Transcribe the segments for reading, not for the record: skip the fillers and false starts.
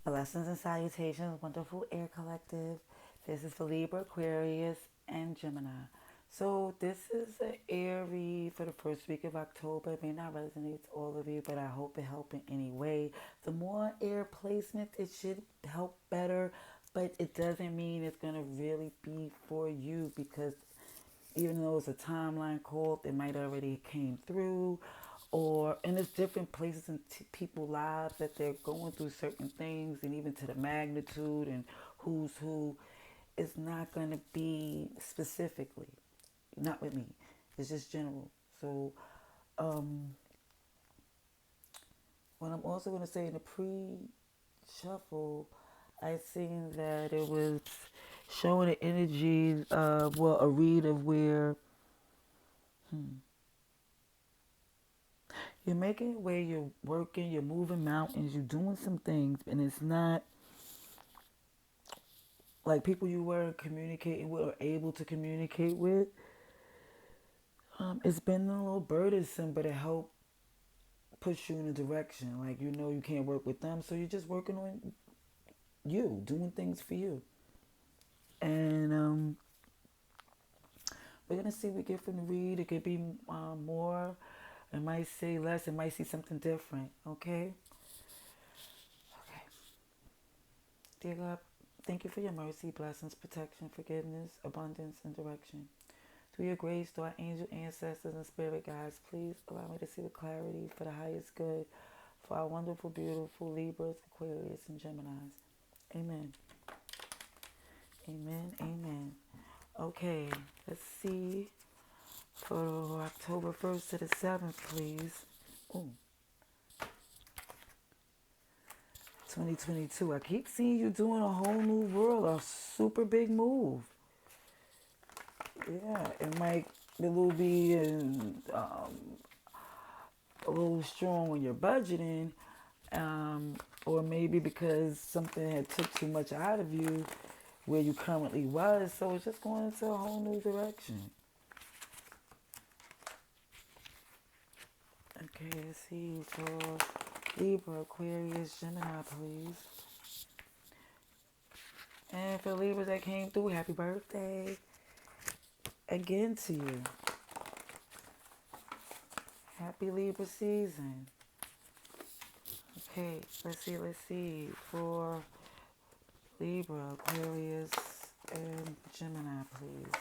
Blessings and salutations, wonderful air collective. This is for Libra, Aquarius, and Gemini. So this is an air read for the first week of October. It may not resonate to all of you, but I hope it helps in any way. The more air placement, it should help better, but it doesn't mean it's going to really be for you because even though it's a timeline called, it might already came through, or and it's different places in people's lives that they're going through certain things, and even to the magnitude and who's who, it's not going to be specifically, not with me. It's just general. So, what I'm also going to say in the pre-shuffle, I seen that it was showing the energy of, well, a read of where you're making it where you're working, you're moving mountains, you're doing some things, and it's not like people you were communicating with or able to communicate with. It's been a little burdensome, but it helped push you in a direction. Like, you know, you can't work with them, so you're just working on you, doing things for you. And we're gonna see what we get from the read. It could be more. It might say less. It might see something different. Okay. Okay. Dear God, thank you for your mercy, blessings, protection, forgiveness, abundance, and direction. Through your grace, through our angel ancestors and spirit guides, please allow me to see with clarity for the highest good for our wonderful, beautiful Libras, Aquarius, and Geminis. Amen. Amen. Amen. Okay, let's see for October 1st to the 7th, please. Ooh, 2022. I keep seeing you doing a whole new world, a super big move. Yeah, it might be a little strong when you're budgeting, or maybe because something had took too much out of you where you currently was, so it's just going into a whole new direction. Okay, let's see for Libra, Aquarius, Gemini, please. And for Libras that came through, happy birthday again to you. Happy Libra season. Okay, let's see for Libra, Aquarius, and Gemini, please.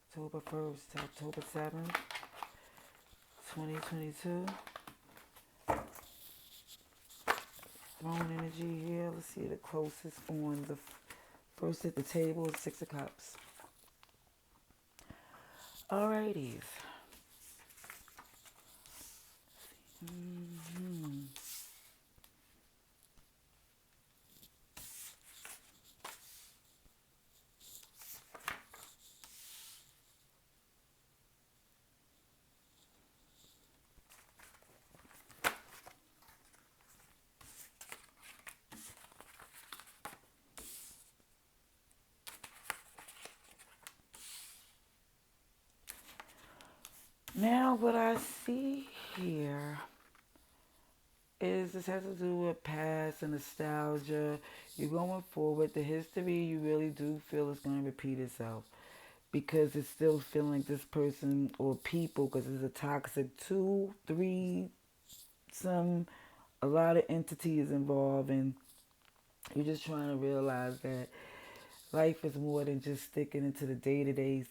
October 1st to October 7th, 2022. Throne energy here. Let's see the closest on the first at the table is Six of Cups. Alrighties. Mm-hmm. Now, what I see here is this has to do with past and nostalgia. You're going forward. The history, you really do feel it's going to repeat itself because it's still feeling like this person or people, because it's a toxic two, three, a lot of entities involved, and you're just trying to realize that life is more than just sticking into the day-to-day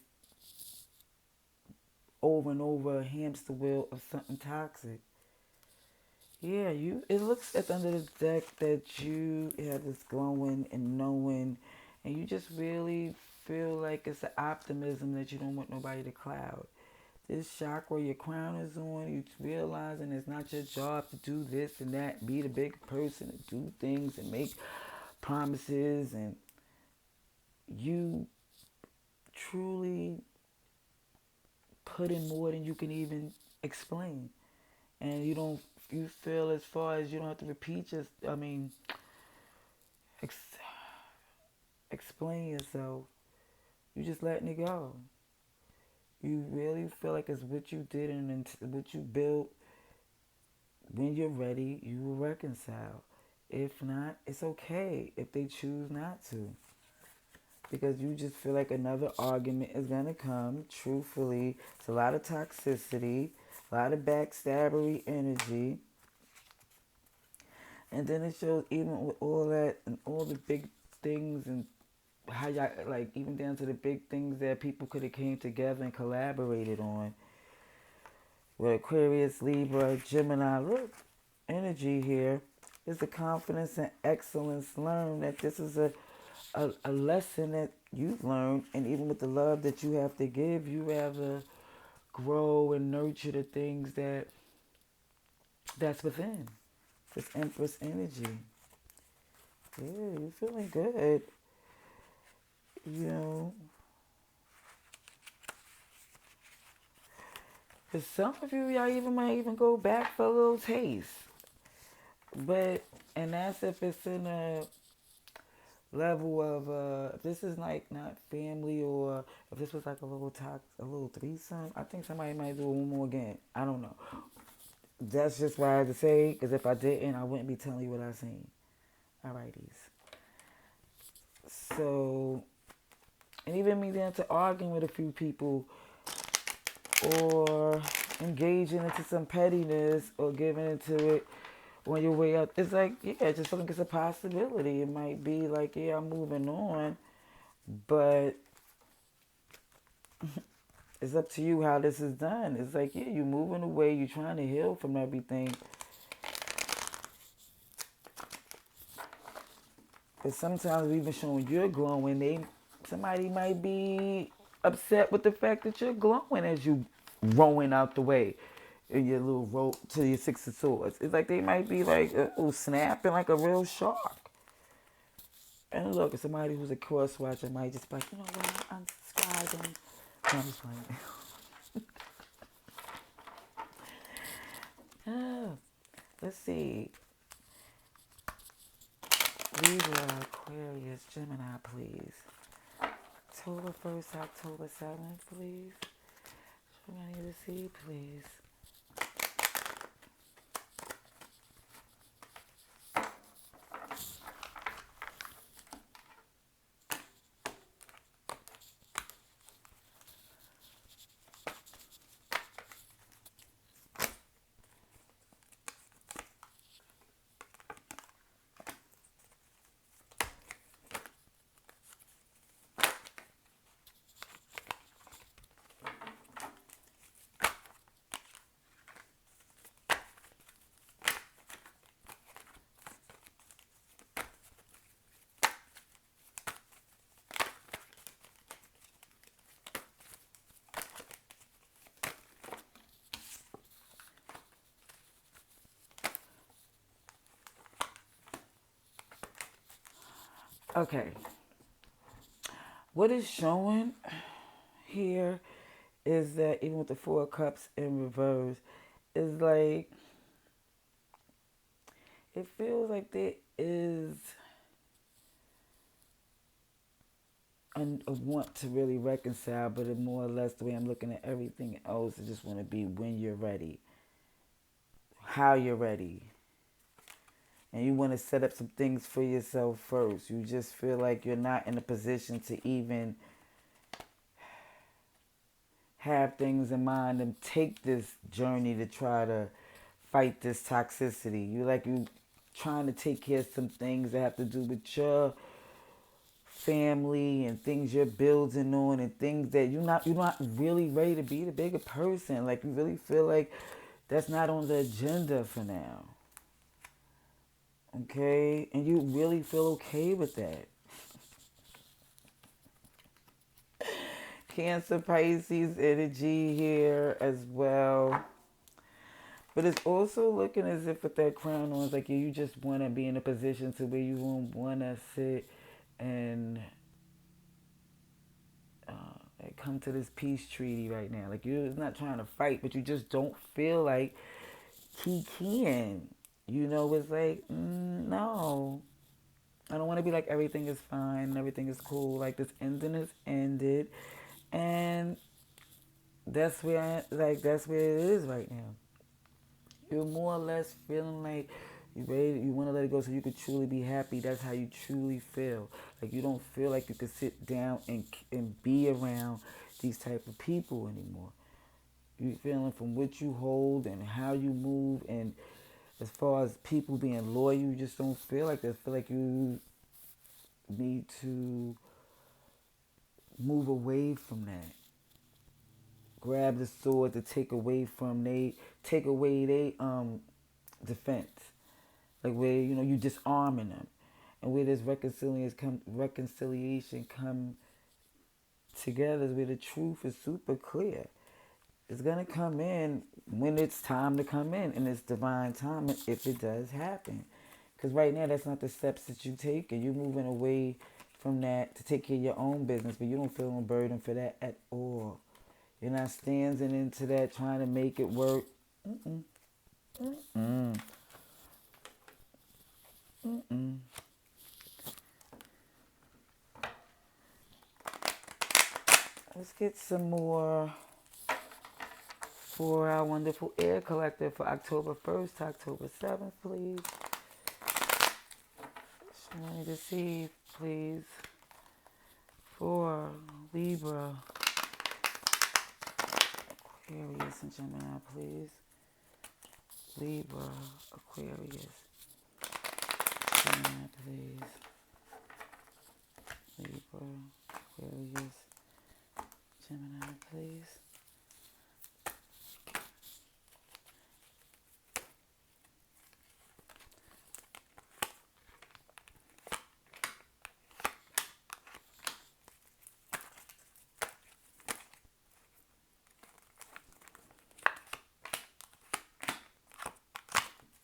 over and over a hamster wheel of something toxic. Yeah, you. It looks at the end of the deck that you have this glowing and knowing, and you just really feel like it's an optimism that you don't want nobody to cloud. This chakra your crown is on, you realizing it's not your job to do this and that, be the big person, and do things and make promises, and you truly put in more than you can even explain. And you feel as far as you don't have to repeat ex- explain yourself. You just letting it go. You really feel like it's what you did and what you built when you're ready, you will reconcile. If not, it's okay if they choose not to. Because you just feel like another argument is going to come. Truthfully, it's a lot of toxicity, a lot of backstabbery energy. And then it shows even with all that and all the big things and how y'all, like, even down to the big things that people could have came together and collaborated on. With Aquarius, Libra, Gemini, look, energy here is the confidence and excellence learned that this is a lesson that you've learned, and even with the love that you have to give, you rather grow and nurture the things that's within. This Empress energy. Yeah, you're feeling good. You know, for some of you, y'all even might even go back for a little taste. But, and that's if it's in a level of, if this is like not family, or if this was like a little threesome, I think somebody might do one more again. I don't know. That's just what I had to say, because if I didn't, I wouldn't be telling you what I seen. Alrighties. So, and even me down to arguing with a few people, or engaging into some pettiness, or giving into it on your way up. It's like, yeah, just feeling it's a possibility. It might be like, yeah, I'm moving on, but it's up to you how this is done. It's like, yeah, you're moving away, you're trying to heal from everything. But sometimes even showing you're glowing, somebody might be upset with the fact that you're glowing as you rowing out the way in your little rope to your Six of Swords. It's like they might be like, oh, snapping like a real shark. And look, somebody who's a cross watcher might just be like, you know what, I'm unsubscribing. No, I'm just playing. Let's see. Libra, Aquarius, Gemini, please. October 1st, October 7th, please. What I need to see, please. Okay. What is showing here is that even with the Four of Cups in reverse, it's like, it feels like there is a want to really reconcile, but it more or less, the way I'm looking at everything else, I just want to be when you're ready, how you're ready. And you want to set up some things for yourself first. You just feel like you're not in a position to even have things in mind and take this journey to try to fight this toxicity. You trying to take care of some things that have to do with your family and things you're building on, and things that you're not really ready to be the bigger person. Like, you really feel like that's not on the agenda for now. Okay? And you really feel okay with that. Cancer, Pisces energy here as well. But it's also looking as if with that crown on, it's like you just want to be in a position to where you won't want to sit and come to this peace treaty right now. Like, you're not trying to fight, but you just don't feel like he can. You know, it's like, no. I don't want to be like, everything is fine, everything is cool. Like, this ending is ended. And that's where it is right now. You're more or less feeling like you ready, you want to let it go so you could truly be happy. That's how you truly feel. Like you don't feel like you could sit down and be around these type of people anymore. You feeling from what you hold and how you move, and as far as people being loyal, you just don't feel like that. Feel like you need to move away from that. Grab the sword to take away they defense. Like where you disarming them, and where this reconciliation come together is where the truth is super clear. It's gonna come in when it's time to come in, and it's divine timing if it does happen. Because right now, that's not the steps that you take, and you're moving away from that to take care of your own business, but you don't feel no burden for that at all. You're not standing into that trying to make it work. Mm-mm. Mm-mm. Mm-mm. Let's get some more for our wonderful air collective for October 1st to October 7th, please. I need to see, please, for Libra, Aquarius, and Gemini, please. Libra, Aquarius, Gemini, please. Libra, Aquarius, Gemini, please.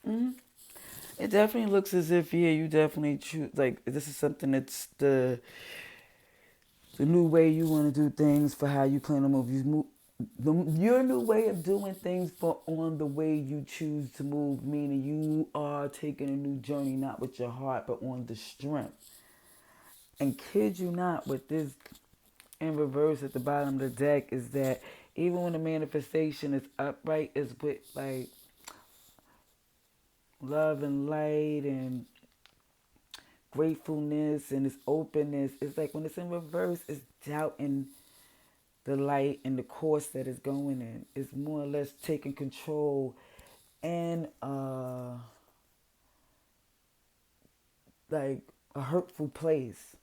Mm-hmm. It definitely looks as if, yeah, you definitely choose, like, this is something that's the new way you want to do things for how you plan to move. Your new way of doing things for on the way you choose to move, meaning you are taking a new journey, not with your heart, but on the strength. And kid you not, with this in reverse at the bottom of the deck is that even when the manifestation is upright, is with like love and light and gratefulness and its openness. It's like when it's in reverse, it's doubt and the light and the course that it's going in. It's more or less taking control and like a hurtful place.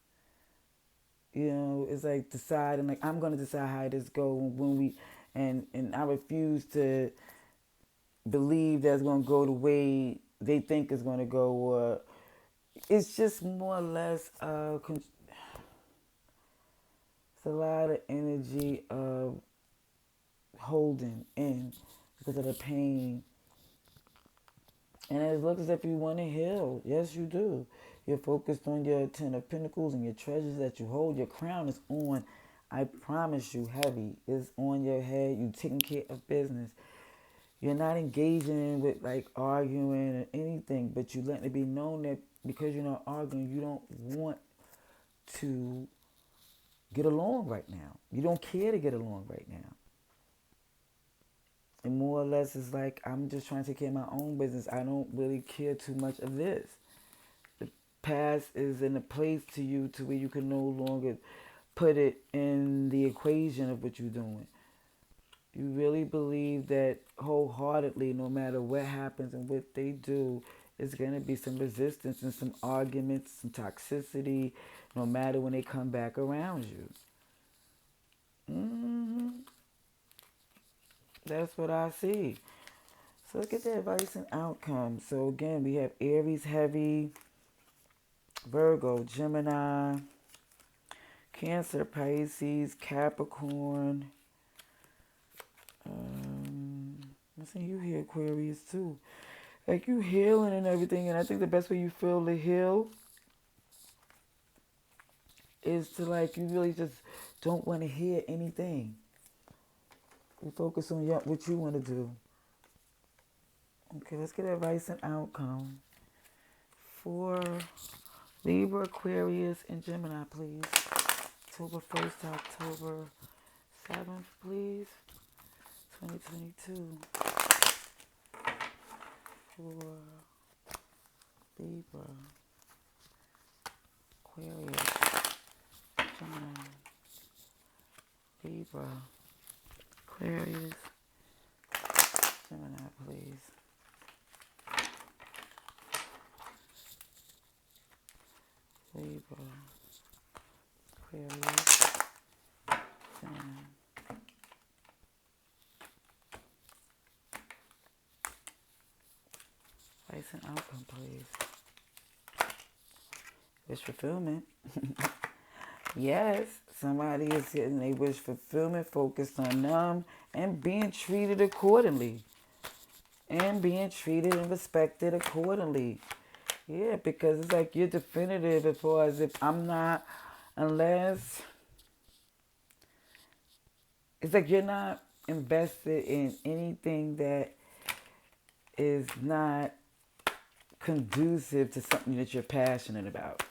It's like deciding, like, I'm gonna decide how this go when we and I refuse to believe that's gonna go the way they think it's gonna go, or it's just more or less it's a lot of energy of holding in because of the pain. And it looks as if you want to heal. Yes, you do. You're focused on your Ten of Pentacles and your treasures that you hold. Your crown is on, I promise you, heavy. It's on your head. You taking care of business. You're not engaging with like arguing or anything, but you letting it be known that because you're not arguing, you don't want to get along right now. You don't care to get along right now. And more or less, it's like, I'm just trying to take care of my own business. I don't really care too much of this. The past is in a place to you to where you can no longer put it in the equation of what you're doing. You really believe that wholeheartedly, no matter what happens and what they do, it's going to be some resistance and some arguments, some toxicity, no matter when they come back around you. Mm-hmm. That's what I see. So look at the advice and outcome. So again, we have Aries heavy, Virgo, Gemini, Cancer, Pisces, Capricorn. I see you here, Aquarius too. Like you healing and everything, and I think the best way you feel to heal is to like you really just don't want to hear anything. You focus on what you want to do. Okay, let's get advice and outcome for Libra, Aquarius, and Gemini, please. October 1st to October 7th, please. 2022. for Libra, Aquarius, Gemini, Libra, Aquarius, Gemini, please. Libra, Aquarius, Gemini. Place an outcome, please. Wish fulfillment. Yes, somebody is getting a wish fulfillment focused on them and being treated accordingly. And being treated and respected accordingly. Yeah, because it's like you're definitive as far as if I'm not, unless, it's like you're not invested in anything that is not conducive to something that you're passionate about.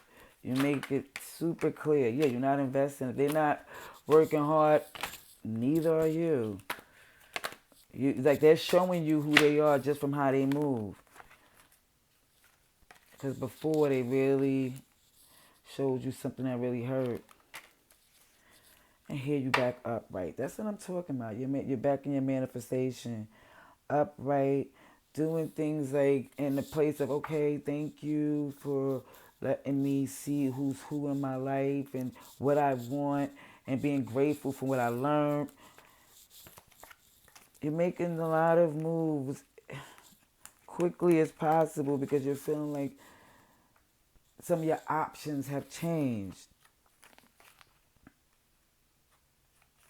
You make it super clear. Yeah, you're not investing. If they're not working hard, neither are you. Like they're showing you who they are just from how they move. Because before they really showed you something that really hurt. And here you back upright. That's what I'm talking about. You're back in your manifestation. Upright. Doing things like in the place of, okay, thank you for letting me see who's who in my life and what I want and being grateful for what I learned. You're making a lot of moves quickly as possible because you're feeling like some of your options have changed.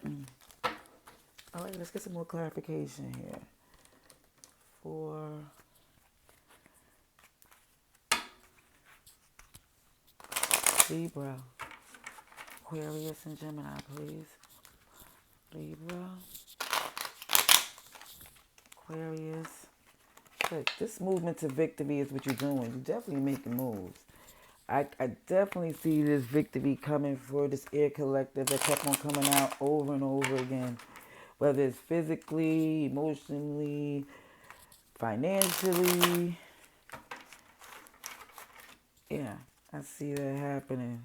All right, let's get some more clarification here. For Libra, Aquarius, and Gemini, please. Libra, Aquarius. Look, this movement to victory is what you're doing. You're definitely making moves. I definitely see this victory coming for this air collective that kept on coming out over and over again. Whether it's physically, emotionally, financially. Yeah, I see that happening.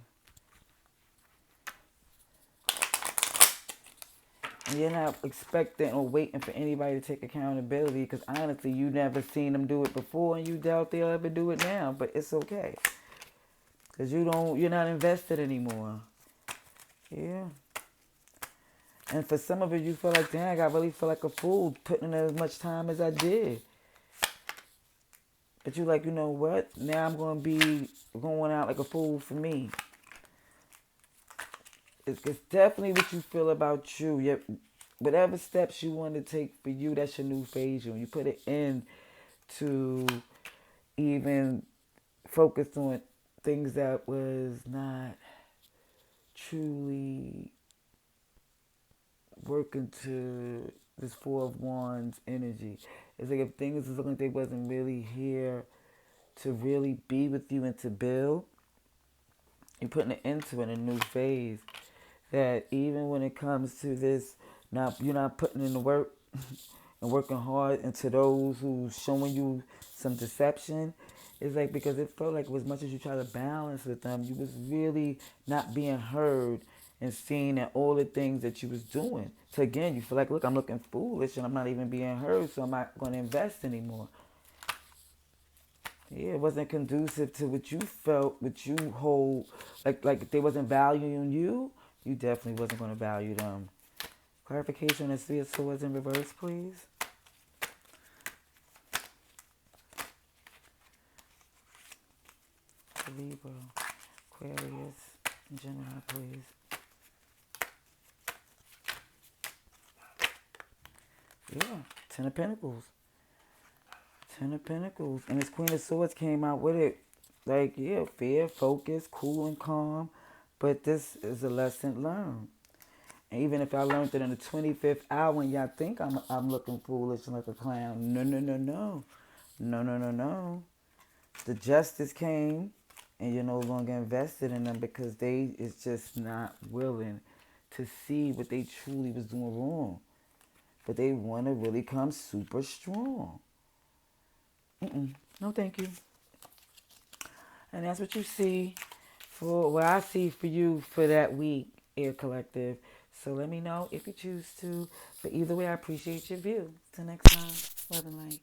And you're not expecting or waiting for anybody to take accountability because honestly, you never seen them do it before and you doubt they'll ever do it now. But it's okay. Because you're not invested anymore. Yeah. And for some of it, you feel like, dang, I really feel like a fool putting in as much time as I did. But you like, you know what? Now I'm going to be going out like a fool for me. It's definitely what you feel about you. Whatever steps you want to take for you, that's your new phase. You put it in to even focus on things that was not truly working to this Four of Wands energy. It's like if things was looking like they wasn't really here to really be with you and to build, you're putting it into a new phase. That even when it comes to this, you're not putting in the work and working hard into those who's showing you some deception. It's like because it felt like as much as you try to balance with them, you was really not being heard and seen at all the things that you was doing. So again, you feel like, look, I'm looking foolish and I'm not even being heard, so I'm not going to invest anymore. Yeah, it wasn't conducive to what you felt, what you hold. Like if they wasn't valuing you, you definitely wasn't going to value them. Clarification on the Three of Swords in reverse, please. Libra, Aquarius, and Gemini, please. Yeah, Ten of Pentacles. Ten of Pentacles. And this Queen of Swords came out with it. Like, yeah, fair, focused, cool and calm. But this is a lesson learned. And even if I learned it in the 25th hour and y'all think I'm looking foolish and like a clown. No, no, no, no. No, no, no, no. The justice came and you're no longer invested in them because they is just not willing to see what they truly was doing wrong. But they want to really come super strong. No, thank you. And that's what you see for what I see for you for that week, Air Collective. So let me know if you choose to. But either way, I appreciate your view. Till next time, love and light.